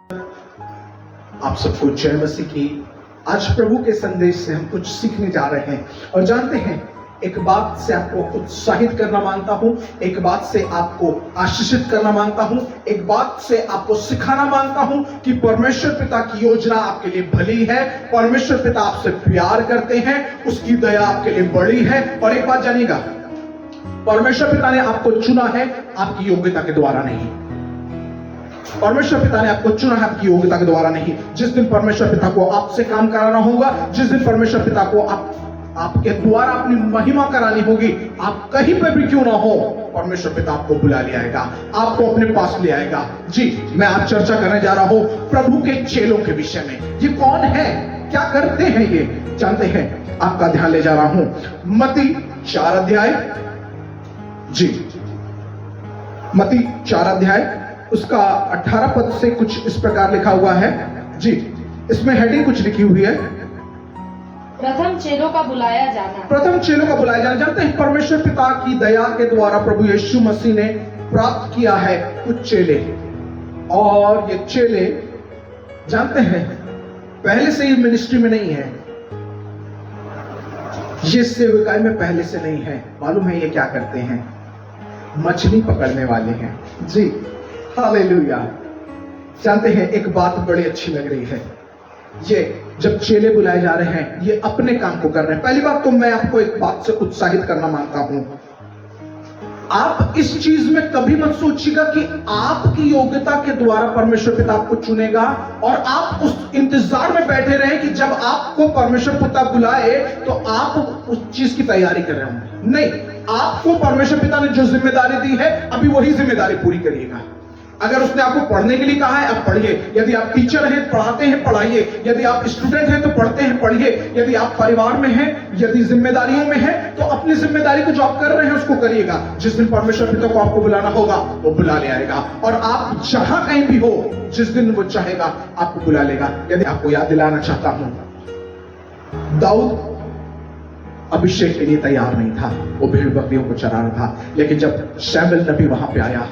आप सबको जय मसीह की। आज प्रभु के संदेश से हम कुछ सीखने जा रहे हैं और जानते हैं, एक बात से आपको उत्साहित करना मांगता हूं, एक बात से आपको आशीषित करना मांगता हूं, एक बात से आपको सिखाना मांगता हूं कि परमेश्वर पिता की योजना आपके लिए भली है। परमेश्वर पिता आपसे प्यार करते हैं, उसकी दया आपके लिए बड़ी है। और एक बात जानिएगा, परमेश्वर पिता ने आपको चुना है आपकी योग्यता के द्वारा नहीं। परमेश्वर पिता ने आपको चुना है आपकी योग्यता के द्वारा नहीं। जिस दिन परमेश्वर पिता को आपसे काम कराना होगा, जिस दिन परमेश्वर पिता को आपके द्वारा अपनी महिमा करानी होगी, आप कहीं पर भी क्यों ना हो, परमेश्वर पिता आपको बुला ले आएगा, आपको अपने पास ले आएगा। जी, मैं आज चर्चा करने जा रहा हूं प्रभु के चेलों के विषय में। ये कौन है, क्या करते हैं, ये जानते हैं। आपका ध्यान ले जा रहा हूं मत्ती 4 अध्याय, जी मत्ती 4 अध्याय उसका 18 पद से कुछ इस प्रकार लिखा हुआ है। जी, इसमें हेडिंग कुछ लिखी हुई है, प्रथम चेलों का बुलाया जाना। प्रथम चेलों का बुलाया जाना। जानते हैं, परमेश्वर पिता की दया के द्वारा प्रभु यीशु मसीह ने प्राप्त किया है कुछ चेले। और ये चेले जानते हैं पहले से ही मिनिस्ट्री में नहीं है, ये सेवकाई में पहले से नहीं है। मालूम है ये क्या करते हैं? मछली पकड़ने वाले हैं। जी, हालेलुया। जानते हैं, एक बात बड़ी अच्छी लग रही है, ये जब चेले बुलाए जा रहे हैं, ये अपने काम को कर रहे हैं। पहली बात तो मैं आपको एक बात से उत्साहित करना मांगता हूं, आप इस चीज में कभी मत सोचिएगा कि आपकी योग्यता के द्वारा परमेश्वर पिता आपको चुनेगा और आप उस इंतजार में बैठे रहे कि जब आपको परमेश्वर पिता बुलाए तो आप उस चीज की तैयारी कर रहे होंगे। नहीं, आपको परमेश्वर पिता ने जो जिम्मेदारी दी है, अभी वही जिम्मेदारी पूरी करिएगा। अगर उसने आपको पढ़ने के लिए कहा है, आप पढ़िए। यदि आप टीचर हैं, पढ़ाते हैं, पढ़ाइए। यदि आप स्टूडेंट हैं तो पढ़ते हैं, पढ़िए। यदि आप परिवार में हैं, यदि जिम्मेदारियों में हैं, तो अपनी जिम्मेदारी को जो आप कर रहे हैं उसको करिएगा। जिस दिन परमेश्वर पिता को आपको बुलाना होगा, वो बुला ले आएगा। और आप जहां कहीं भी हो, जिस दिन वो चाहेगा आपको बुला लेगा। यदि आपको याद दिलाना चाहता हूं, दाऊद अभिषेक के लिए तैयार नहीं था, वो भेड़ बकरियों को चरा रहा था। लेकिन जब शमूएल नबी वहां पे आया,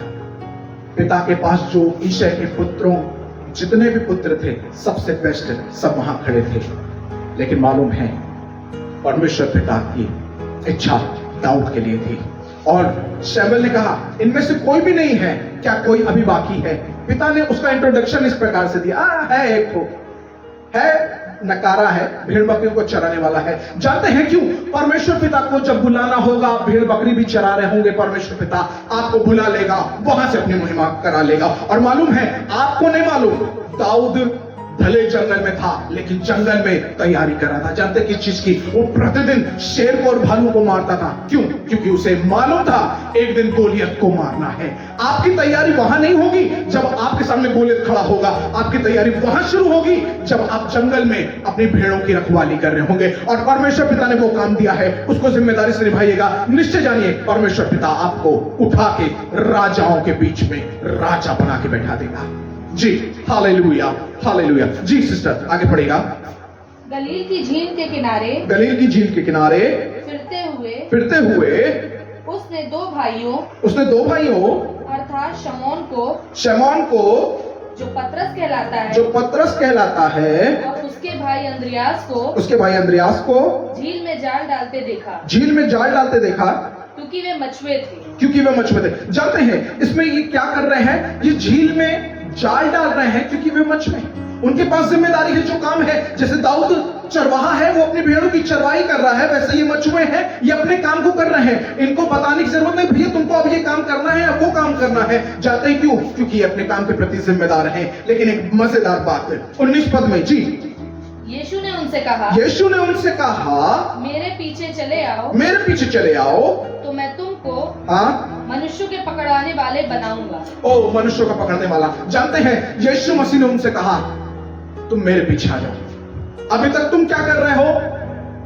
पिता के पास जो ईशै के पुत्रों, जितने भी पुत्र थे, सबसे बेस्ट सब वहां खड़े थे। लेकिन मालूम है, परमेश्वर पिता की इच्छा दाऊद के लिए थी। और शमूएल ने कहा, इनमें से कोई भी नहीं है, क्या कोई अभी बाकी है? पिता ने उसका इंट्रोडक्शन इस प्रकार से दिया, है एक को, है नकारा है, भेड़ बकरियों को चराने वाला है। जानते हैं क्यों? परमेश्वर पिता को जब बुलाना होगा, भेड़ बकरी भी चरा रहे होंगे, परमेश्वर पिता आपको बुला लेगा, वहां से अपनी महिमा करा लेगा। और मालूम है, आपको नहीं मालूम, दाऊद भले जंगल में था, लेकिन जंगल में तैयारी कर रहा था। जानते किस चीज की? वो प्रतिदिन शेर को और भालू को मारता था। क्यों? क्योंकि उसे मालूम था एक दिन गोलियत को मारना है। आपकी तैयारी वहां नहीं होगी जब आपके सामने गोलियत खड़ा होगा, आपकी तैयारी वहां शुरू होगी जब आप जंगल में अपनी भेड़ों की रखवाली कर रहे होंगे। और परमेश्वर पिता ने वो काम दिया है, उसको जिम्मेदारी से निभाइएगा। निश्चय जानिए, परमेश्वर पिता आपको उठा के राजाओं के बीच में राजा बना के बैठा देगा। जी, हालेलुया, हालेलुया। जी सिस्टर, आगे पढ़ेगा। गलील की झील के किनारे, गलील की झील के किनारे फिरते हुए उसने दो भाइयों अर्थात शमौन को जो पतरस कहलाता है और उसके भाई अंद्रियास को झील में जाल डालते देखा, क्योंकि वे मछुए थे। जानते हैं इसमें ये क्या कर रहे हैं? ये झील में जाल डाल रहे हैं क्योंकि वे मछुए, उनके पास जिम्मेदारी है, जो काम है। जैसे दाऊद चरवाहा है, वो अपनी भेड़ों की चरवाही कर रहा है, वैसे ये मछुए हैं, ये अपने काम को कर रहे हैं। इनको बताने की जरूरत नहीं, भैया तुमको अब ये काम करना है, अब वो काम करना है। जाते हैं क्यों? क्योंकि ये अपने काम के प्रति जिम्मेदार हैं। लेकिन एक मजेदार बात है 19 पद में, जी, यीशु ने उनसे कहा, मेरे पीछे चले आओ, तो मैं तुमको मनुष्यों के पकड़ाने वाले बनाऊंगा। ओ, मनुष्यों का पकड़ने वाला। जानते हैं, यीशु मसीह ने उनसे कहा, तुम मेरे पीछे आ जाओ। अभी तक तुम क्या कर रहे हो?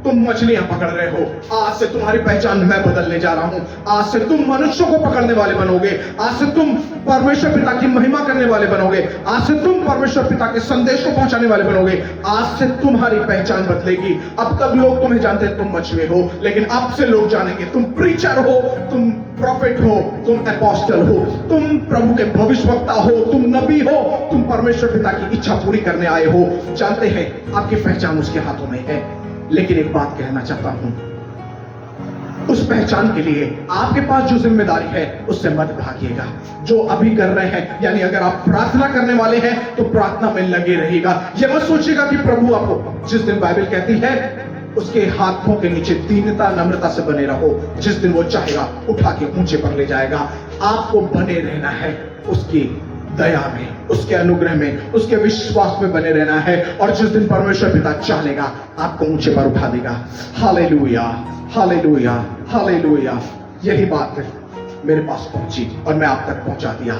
तुम मछलियां पकड़ रहे हो, आज से तुम्हारी पहचान मैं बदलने जा रहा हूं। आज से तुम मनुष्यों को पकड़ने वाले बनोगे। आज से तुम परमेश्वर पिता की महिमा करने वाले बनोगे। आज से तुम परमेश्वर पिता के संदेश को पहुंचाने वाले बनोगे। आज से तुम्हारी पहचान बदलेगी। अब तक लोग तुम्हें जानते हैं तुम मछुए हो, लेकिन अब से लोग जानेंगे तुम प्रीचर हो, तुम प्रॉफिट हो, तुम अपोस्टल हो, तुम प्रभु के भविष्यवक्ता हो, तुम नबी हो, तुम परमेश्वर पिता की इच्छा पूरी करने आए हो। जानते हैं आपकी पहचान उसके हाथों में है। लेकिन एक बात कहना चाहता हूं, उस पहचान के लिए आपके पास जो जिम्मेदारी है उससे मत भागिएगा। जो अभी कर रहे हैं, यानी अगर आप प्रार्थना करने वाले हैं तो प्रार्थना में लगे रहिएगा। यह मत सोचिएगा कि प्रभु आपको, जिस दिन बाइबल कहती है उसके हाथों के नीचे दीनता नम्रता से बने रहो, जिस दिन वो चाहेगा उठा के ऊंचे पर ले जाएगा। आपको बने रहना है उसकी दया में, उसके अनुग्रह में, उसके विश्वास में बने रहना है, और जिस दिन परमेश्वर पिता चाहेगा आपको ऊंचे पर उठा देगा। Hallelujah, hallelujah, hallelujah. यही बात मेरे पास पहुंची और मैं आप तक पहुंचा दिया।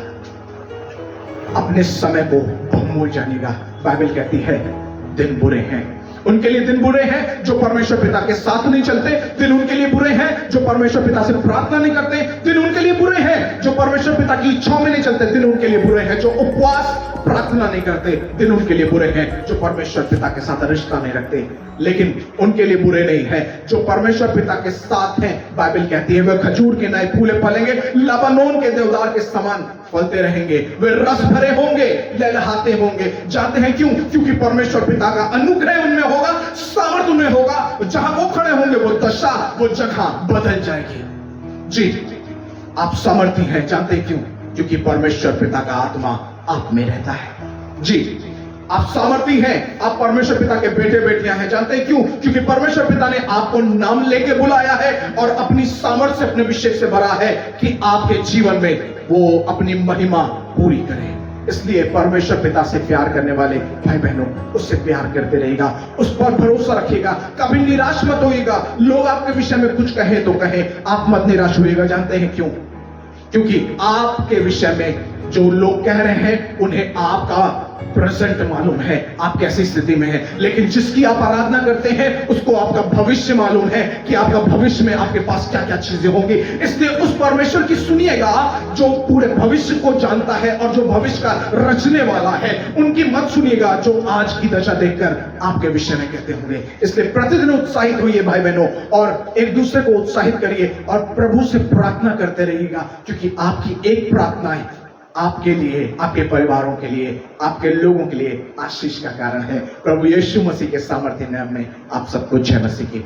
अपने समय को बहुमूल जानिएगा। बाइबल कहती है दिन बुरे हैं, उनके लिए दिन बुरे हैं जो परमेश्वर पिता के साथ नहीं चलते। दिन उनके लिए बुरे हैं जो परमेश्वर पिता से प्रार्थना नहीं करते। दिन उनके लिए बुरे हैं जो परमेश्वर पिता की इच्छाओं में नहीं चलते। दिन उनके लिए बुरे हैं जो उपवास प्रार्थना नहीं करते। दिन उनके लिए बुरे हैं जो परमेश्वर पिता के साथ रिश्ता नहीं रखते। लेकिन उनके लिए बुरे नहीं है जो परमेश्वर पिता के साथ हैं। बाइबल कहती है वे खजूर के नए फूले फलेंगे, लबानोन के देवदार के समान फलते रहेंगे, वे रस भरे होंगे, लहलहाते होंगे। जानते हैं क्यों? क्योंकि परमेश्वर पिता का अनुग्रह उनमें होगा, सामर्थ्य उनमें होगा। जहां वो खड़े होंगे वो दशा, वो जगह बदल जाएगी। जी, आप सामर्थ्य हैं। जानते हैं क्यों? क्योंकि परमेश्वर पिता का आत्मा आप में रहता है। जी, आप सामर्थी हैं, आप परमेश्वर पिता के बेटे बेटियां हैं। जानते हैं क्यों? क्योंकि परमेश्वर पिता ने आपको नाम लेके बुलाया है और अपनी सामर्थ्य से, अपने अभिषेक से भरा है कि आपके जीवन में वो अपनी महिमा पूरी करे। इसलिए परमेश्वर पिता से प्यार करने वाले भाई बहनों, उससे प्यार करते रहेगा, उस पर भरोसा रखिएगा, कभी निराश मत होइएगा। लोग आपके विषय में कुछ कहे तो कहे, आप मत निराश होइएगा। जानते हैं क्यों? क्योंकि आपके विषय में जो लोग कह रहे हैं उन्हें आपका प्रेजेंट मालूम है, आप कैसी स्थिति में हैं। लेकिन जिसकी आप आराधना करते हैं उसको आपका भविष्य मालूम है कि आपका भविष्य में आपके पास क्या क्या चीजें होंगी। इसलिए उस परमेश्वर की सुनिएगा जो पूरे भविष्य को जानता है और जो भविष्य का रचने वाला है। उनकी मत सुनिएगा जो आज की दशा देखकर आपके विषय में कहते होंगे। इसलिए प्रतिदिन उत्साहित होइए भाई बहनों, और एक दूसरे को उत्साहित करिए और प्रभु से प्रार्थना करते रहिएगा, क्योंकि आपकी एक प्रार्थना है आपके लिए, आपके परिवारों के लिए, आपके लोगों के लिए आशीष का कारण है। प्रभु यीशु मसीह के सामर्थ्य नाम में आप सबको जय मसीह की।